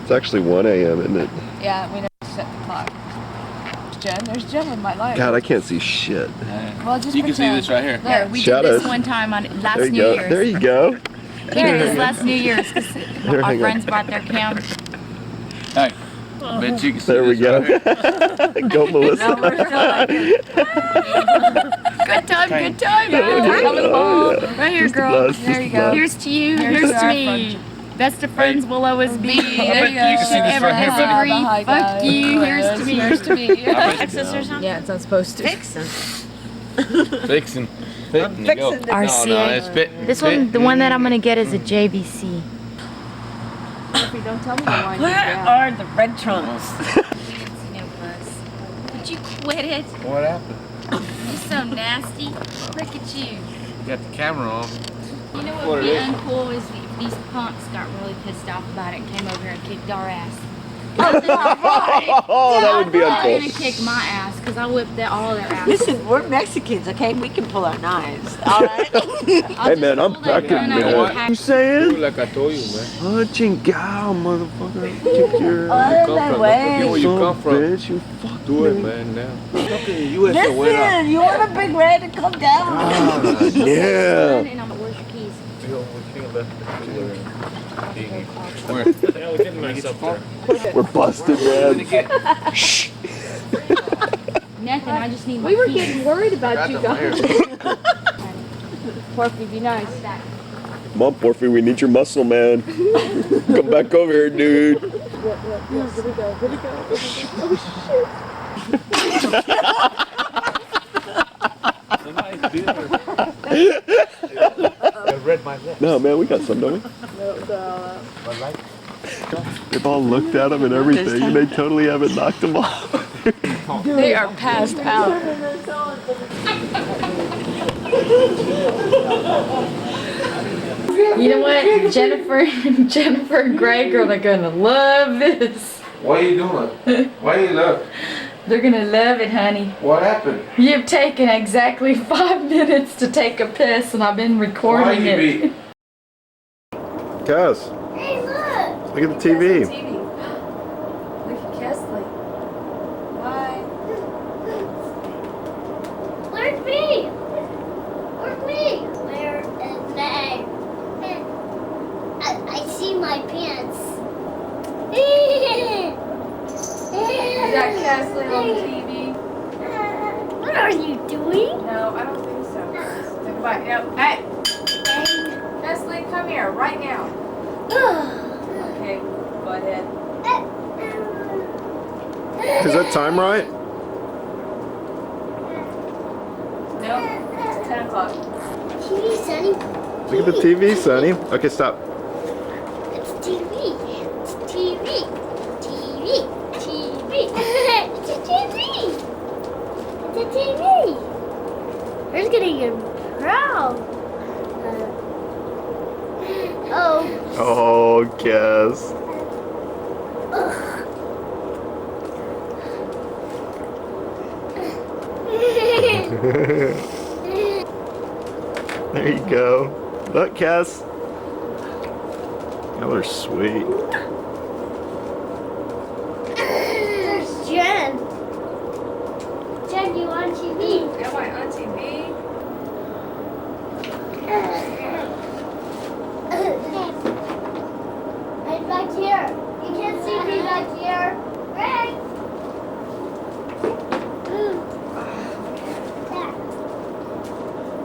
It's actually 1 a.m., isn't it? Yeah, we never set the clock. Jen, there's Jen with my light. God, I can't see shit. Well, just you can see this right here. There, we did this one time on last New Year's. There you go. We did this last New Year's because our friends brought their cam. Hey, I bet you can see There we this go. right here. Go, Melissa. No, we're still like Good time, good time. Right here, girl. Bless, There you go. Here's to you, here's to me. Best of friends will always be. There you go. You can see this right here, buddy. Hi, Fuck guys. you, here's to me. Here's to me. Texas or something? Yeah, it's not supposed to. Fixin'. Fixing. Fitting to go. fixing to RCA. No, it's fitting. This one, the one that I'm gonna get is a JVC. Don't tell me the line. Where are the red trunks? Would you quit it? What happened? You're so nasty. Look at you. You got the camera on. You know what What would be it is? uncool is if these punks got really pissed off about it and came over here and kicked our ass. Oh, that would be They're gonna uncool. kick my ass because I whipped all their ass. Listen, we're Mexicans, okay? We can pull our knives, alright? Hey, man, I'm cracking, man. You saying? Like I told you, man. Oh, chingao, motherfucker. Kick your Other way. Where you come from? bitch. You fuck Do it, man, now. Fucking U.S. Listen, you want a big red to come down? Yeah. And I'm where's your keys? Where? Yeah, we didn't mess up there. We're busted, man. Shh. Nothing. I just need my We were keys. getting worried about you guys. Porky, be nice. Come on, Porphy, we need your muscle, man. Come back over here, dude. Here we go. Here we go. I read my lips. No, man, we got some, don't we? They've all looked at him and everything, and they totally haven't knocked him off. They are passed out. You know what? Jennifer and Greg are gonna love this. What are you doing? Why you look? They're gonna love it, honey. What happened? You've taken exactly 5 minutes to take a piss, and I've been recording it. be? Kaz, Hey, look. look at the TV. Look at Kesley. Bye. Where's me? Where's me? Where is they? I see my pants. Is that Kesley on the TV? What are you doing? No, I don't think so. Say goodbye. No. Hey, Kesley, come here right now. Okay, go ahead. Is that time right? No, it's 10 o'clock. TV, Sonny. Look at the TV, Sonny. Okay, stop. It's TV. It's TV. TV. TV. It's a TV. It's a TV. Who's gonna get proud? Oh. Oh, Kaz. There you go. Look, Kaz. Y'all are sweet. There's Jen. Jen, you on TV? Am I on TV? I'm back here. You can't see me back here. Greg.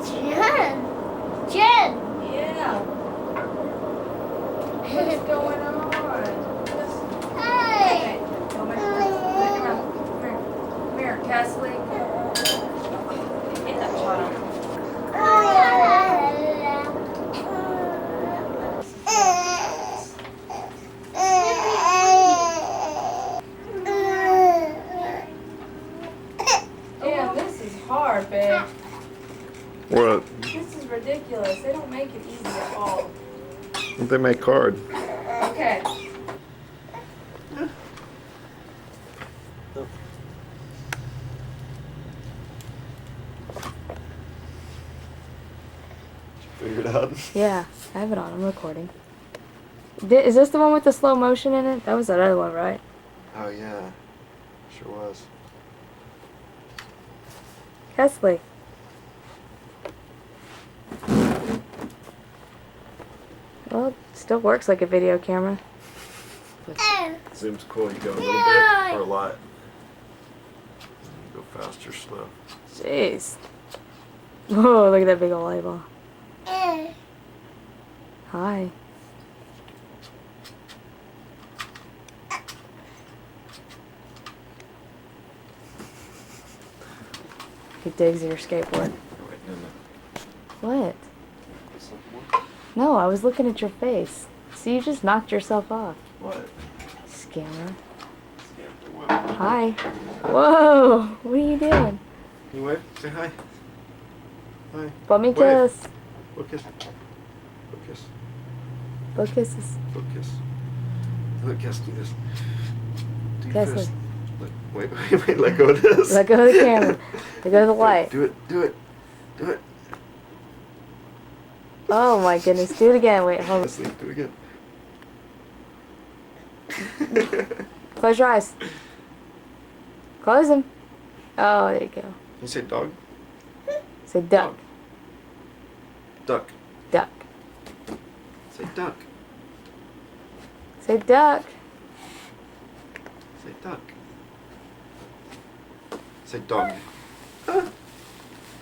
Jen. Jen. Yeah. What's going on? Hey. Okay, come here. Come here, Kesley. Get that shot on. Damn, this is hard, babe. What? This is ridiculous. They don't make it easy at all. Don't they make hard? Okay. Figure it out. Yeah, I have it on. I'm recording. Is this the one with the slow motion in it? That was that other one, right? Oh yeah, sure was. Kesley. Well, it still works like a video camera. Zoom's cool. You go a little bit or a lot. Go fast or slow. Jeez. Whoa, look at that big old eyeball. Hi. He digs your skateboard. What? No, I was looking at your face. See, you just knocked yourself off. What? Scammer. Hi. Whoa, what are you doing? You wave? Say hi. Hi. Let me Wave. kiss. Blow kiss. Blow kiss. Blow kisses. Blow kiss. Look, Cass, do this. Do Cass, this. Wait, let go of this. Let go of the camera. Let go of the light. Do it. Do it. Oh my goodness, do it again. Wait, hold on. Sleep. Do it again. Close your eyes. Close them. Oh, there you go. You say dog? Say duck. Duck. Duck. Say duck. Say duck. Say duck. Say dog. Ah.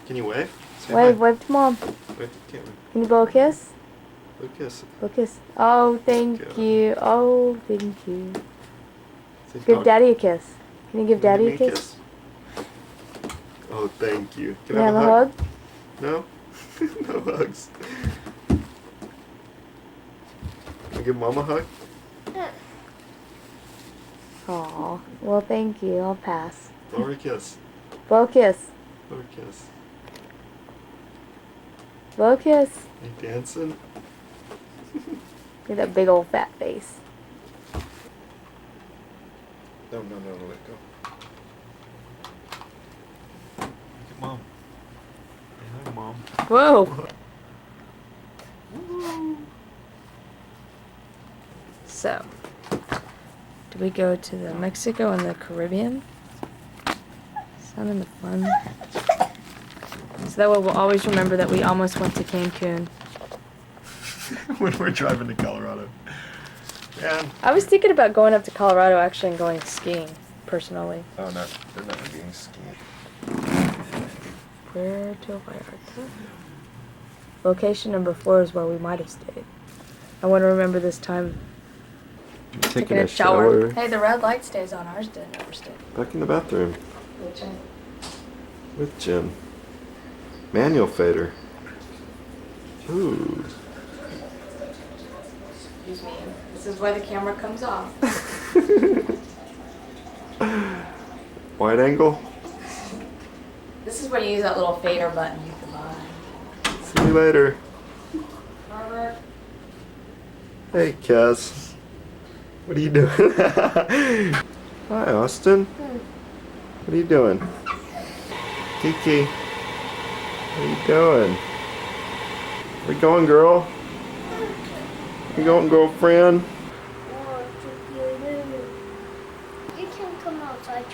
Can you wave? Say Wave, hi. wave to mom. Wave to the camera. Can you blow a kiss? Blow kiss. Blow a kiss. Oh, thank Good. you. Oh, thank you. Say Give dog. daddy a kiss. Can you give Can daddy you a give me kiss? Oh, thank you. Can Can I I have a hug? No? No hugs. Can I give mom a hug? Aw. Well, thank you. I'll pass. Blow her a kiss. Blow a kiss. Blow her a kiss. Blow a kiss. You dancing? Look at that big old fat face. No, let go. Look at mom. Say hi, mom. Whoa. So, do we go to the Mexico and the Caribbean? Sounding fun. So that way we'll always remember that we almost went to Cancun. When we're driving to Colorado. Man. I was thinking about going up to Colorado actually and going skiing, personally. Oh, no. They're not being skiing. Puerto Vallarta. Location number 4 is where we might have stayed. I want to remember this time taking a shower. Hey, the red light stays on. Ours didn't ever stay. Back in the bathroom. Which one? With Jen. Manual fader. Ooh. Excuse me. This is why the camera comes off. Wide angle. This is where you use that little fader button you can buy. See you later. Robert. Hey, Kaz. What are you doing? Hi, Austin. What are you doing? Kiki. What are you doing? Where you going, girl? Where you going, girlfriend? You can come outside.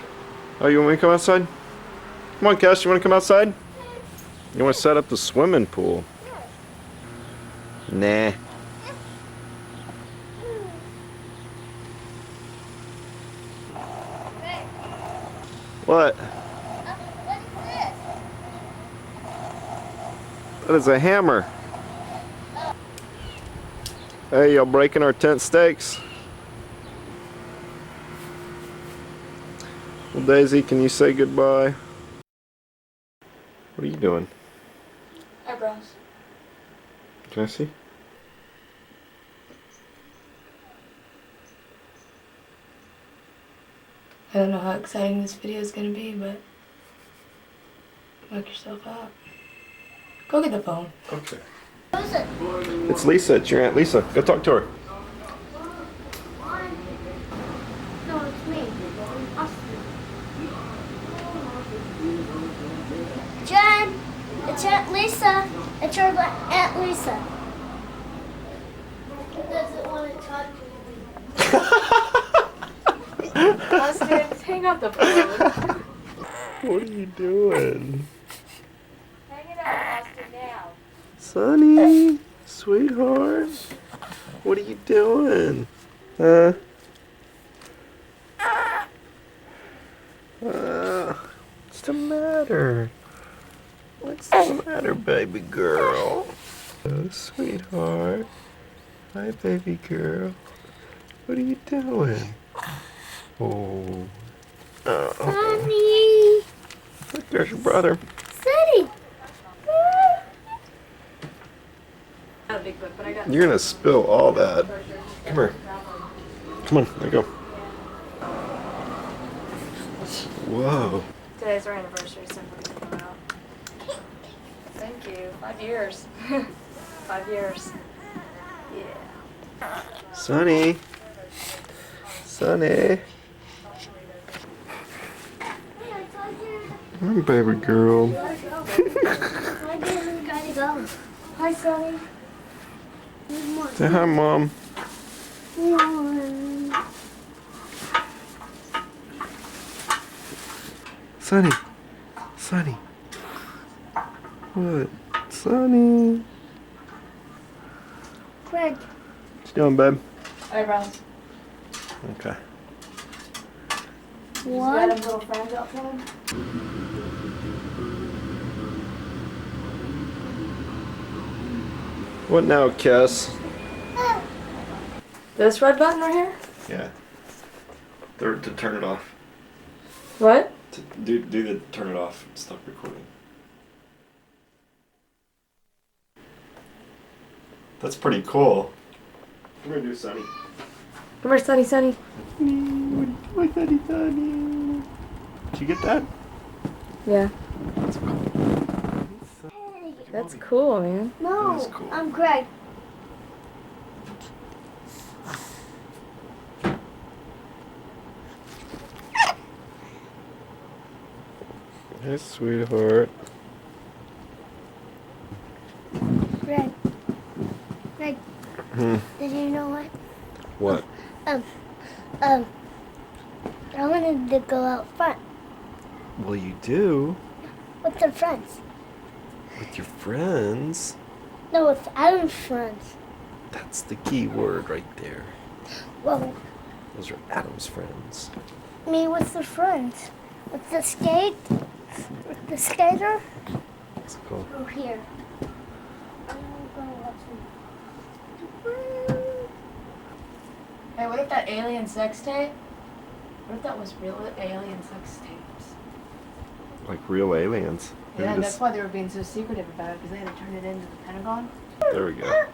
Oh, you want me to come outside? Come on, Cass, you want to come outside? You want to set up the swimming pool? Nah. What? That is a hammer. Hey, y'all breaking our tent stakes? Well, Daisy, can you say goodbye? What are you doing? Eyebrows. Can I see? I don't know how exciting this video is going to be, but knock yourself out. Go get the phone. Okay. It's Lisa. It's your Aunt Lisa. Go talk to her. No, it's me. Austin. Jen, it's Aunt Lisa. It's your Aunt Lisa. Doesn't want to talk out the phone. What are you doing? Hang it out, Austin, now. Sonny, sweetheart, what are you doing? Huh? What's the matter? What's the matter, baby girl? Oh, sweetheart. Hi, baby girl. What are you doing? Oh. Sonny. Look, there's your brother. Sonny. Not a big book, but I got You're gonna spill all that. Come here. Come on, there you go. Whoa. Today's our anniversary, so we're gonna go out. Thank you. 5 years. 5 years. Yeah. Sonny. Sonny. Hey, I told you. Come on, baby girl. I didn't gotta go. Hi, Sonny. Say hi, Mom. Sonny. Sonny. What? Sonny. Greg. What you doing, babe? Eyebrows. Okay. You got them little friends outside? What now, Cass? This red button right here? Yeah. To turn it off. What? Do the turn it off. Stop recording. That's pretty cool. We're gonna do Sonny. Come here, Sonny, Sonny. What are you doing, Sonny? Did you get that? Yeah. That's cool. That's cool, man. No, That is cool. I'm Greg. Hey, sweetheart. Greg. Greg. Hmm. Did you know what? What? I wanted to go out front Well, you do. with the friends. With your friends. No, with Adam's friends. That's the key word right there. Well, Those are Adam's friends. me with the friends. With the skate. With the skater. That's cool. Oh, here. I'm gonna watch Hey, what if that alien sex tape? What if that was real alien sex tapes? Like real aliens. Yeah, Maybe that's why they were being so secretive about it, because they had to turn it into the Pentagon. There we go.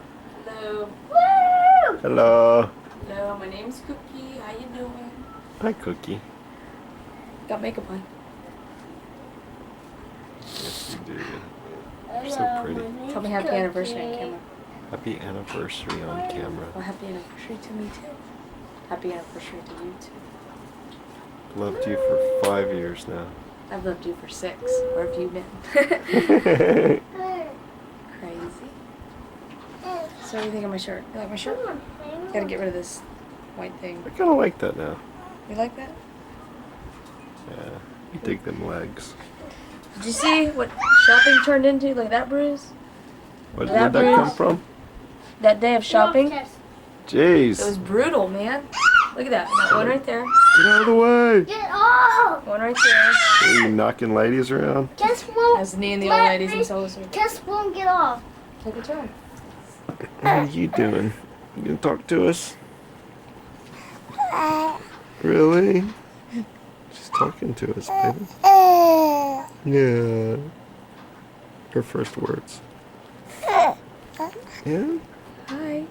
Hello. Woo! Hello. Hello, my name's Cookie. How you doing? Hi, Cookie. Got makeup on. Yes, you do. Hello, so pretty. my name's Tell me happy Cookie. anniversary on camera. Happy anniversary on camera. Well, happy anniversary to me too. Happy anniversary to you too. Loved you for 5 years now. I've loved you for 6. Where have you been? Crazy. So what do you think of my shirt? You like my shirt? Gotta get rid of this white thing. I kind of like that now. You like that? Yeah. You dig them legs. Did you see what shopping turned into? Like that bruise? Where'd That that come bruise. from? That day of shopping? Yes. It was Jeez. brutal, man. Look at that. That one right there. Get out of the way. Get off! One right there. Are you knocking ladies around? Guess won't. That's me and the old ladies in Solar Circle. Guess won't get off. Take a turn. What are you doing? You gonna talk to us? Really? She's talking to us, baby. Yeah. Her first words. Yeah? Hi.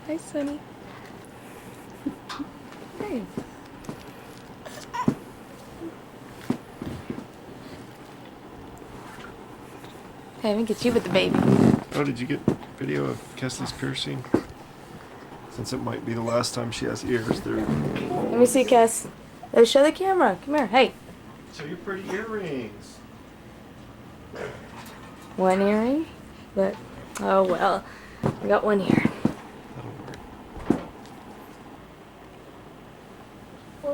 Hi, Sonny. Hey. Hey, let me get you with the baby. Oh, did you get video of Kessie's piercing? Since it might be the last time she has ears, they're... Let me see, Cass. Let's show the camera. Come here. Hey. So your pretty earrings. One earring, but oh well. I got one ear. That'll work.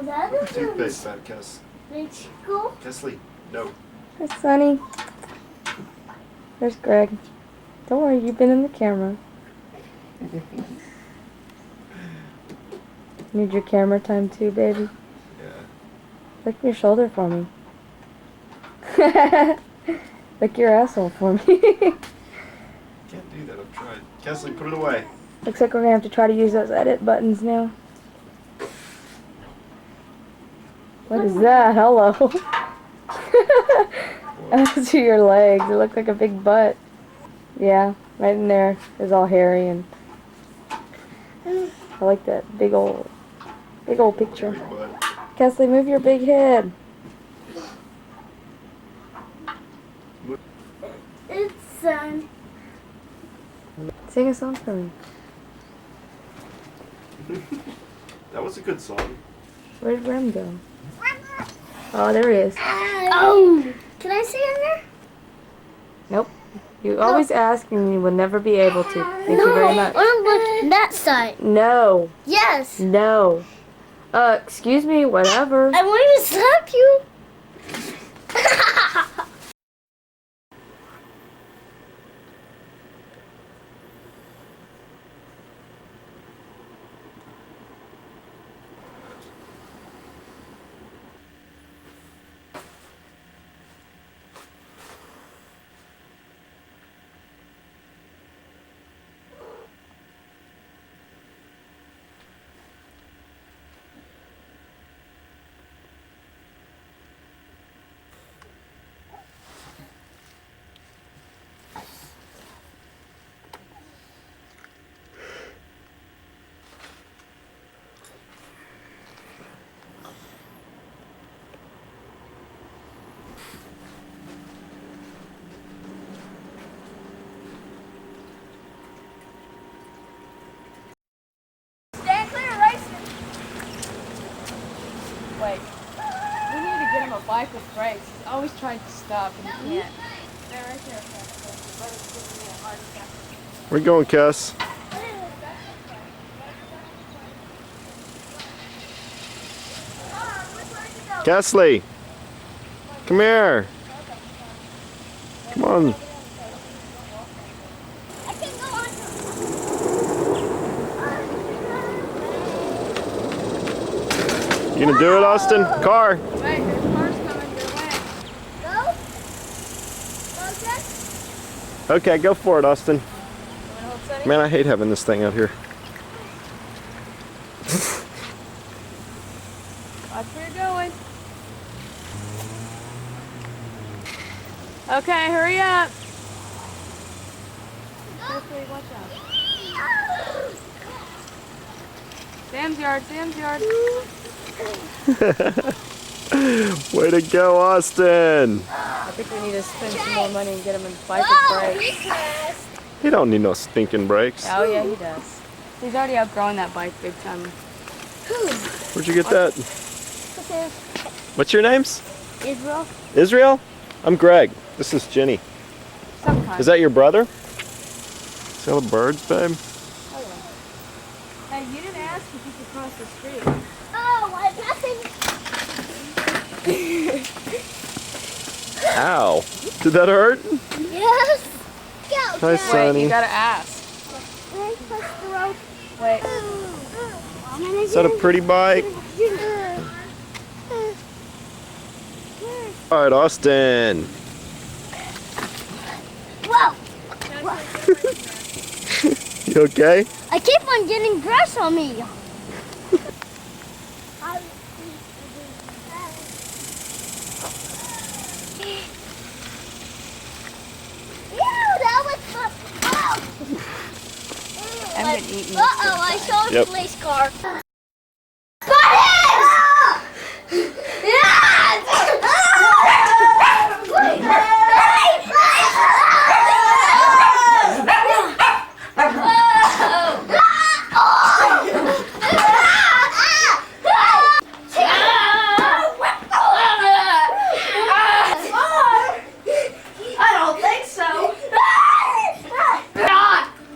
Oh, that is Toothpaste bad, Cass. Mexico. Kesley, no. There's Sonny. There's Greg. Don't worry, you've been in the camera. Need your camera time too, baby? Yeah. Lick your shoulder for me. Lick your asshole for me. Can't do that, I've tried. Kesley, put it away. Looks like we're gonna have to try to use those edit buttons now. What is that? Hello. Those are your legs. It look like a big butt. Yeah, right in there is all hairy and I like that big old picture. Big butt. Kesley, move your big head. It's Sing a song for me. That was a good song. Where'd Rem go? Oh, there he is. Oh, can I sing in there? Nope. You always ask and you will never be able to. Thank you very much. I want to look that side. No. Yes. No. Excuse me, whatever. I wanted to slap you. Wait. We need to get him a bike with brakes. He's always trying to stop and he can't. They're right there. Brother's giving me a heart attack. Where you going, Cass? Kesley! Come here! Come on. I can go on. You gonna do it, Austin? Car! Wait, there's cars coming your way. Go. Go, Jack. Okay, go for it, Austin. You wanna hold steady? Man, I hate having this thing out here. Watch where you're going. Okay, hurry up. Carefully, watch out. Sam's yard, Sam's yard. Way to go, Austin! I think we need to spend some more money and get him a bike with brakes. He don't need no stinking brakes. Oh yeah, he does. He's already outgrowing that bike big time. Where'd you get that? What's your names? Israel. Israel? I'm Greg. This is Jenny. Sometimes. Is that your brother? See all the birds, babe? Hey, you didn't ask if you could cross the street. Oh, I'm nothing. Ow. Did that hurt? Yes. Go, Hi, Jack. Wait, Sonny. you gotta ask. Can I push the rope? Wait. Is that a pretty bike? All right, Austin. Whoa. You okay? I keep on getting grass on me. That was fun. I'm gonna eat you. Uh-oh, I saw a Yep. police car.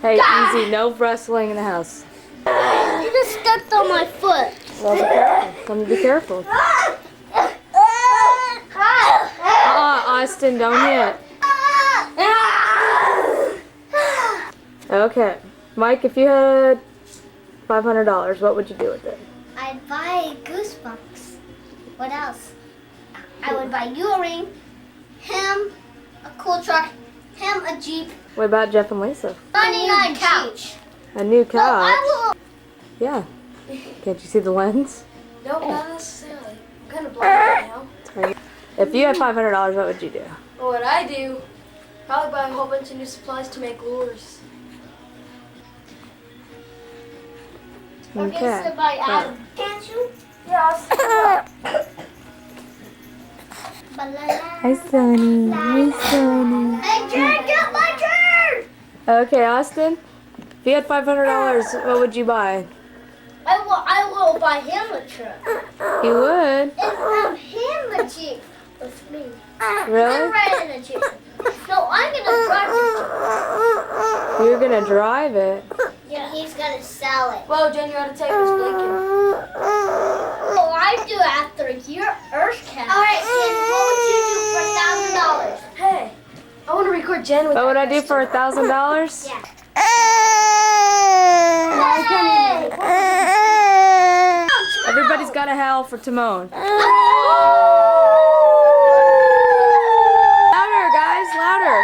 Hey, easy, no wrestling in the house. You just stepped on my foot. Well, be careful. Tell me to be careful. Austin, don't hit. Okay. Mike, if you had $500, what would you do with it? I'd buy Goosebumps. What else? I would buy you a ring, him a cool truck, him a Jeep, What about Jeff and Lisa? money on a couch. A new No, couch? I will. Yeah. Can't you see the lens? Nope, not necessarily. I'm kind of blind right now. If you had $500, what would you do? But what I do, probably buy a whole bunch of new supplies to make lures. Or gets Okay. to buy Adam. Can't you? Yes. Hi, Sonny. Hi, Sonny. Hey, Jared, get my turn! Okay, Austin. If you had $500, what would you buy? I will buy him a truck. You would? And him a Jeep with me. Really? I'm riding a Jeep. No, I'm gonna drive the You're gonna drive it. Jeep. Yeah, he's gonna sell it. Whoa, Jen, you ought to take this blinking. Oh, I do after your Earth Cat. Alright, Jen, what would you do for $1,000? Hey, I want to record Jen with What would I that do for question. $1,000? Yeah. Everybody's got a howl for Timon. Louder, guys, louder.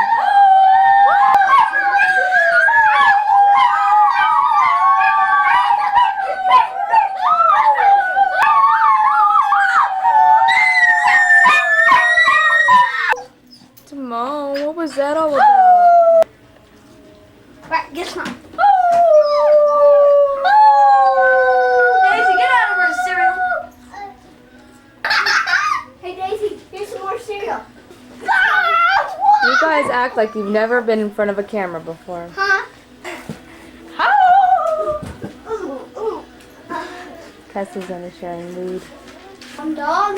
Timon, what was that all about? Right, get some. Daisy, get out of her cereal. Hey, Daisy, here's some more cereal. You guys act like you've never been in front of a camera before. Huh? Cassie's in a sharing mood. I'm dog.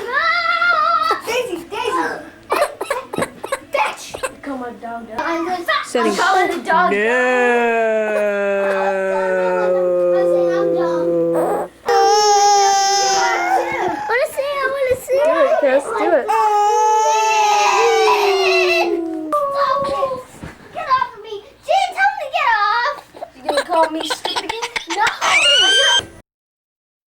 Daisy, Daisy. Bitch. Call my dog down. I'm going Setting. I'm calling the dog. No. I want to see. Do it, Chris. Do it.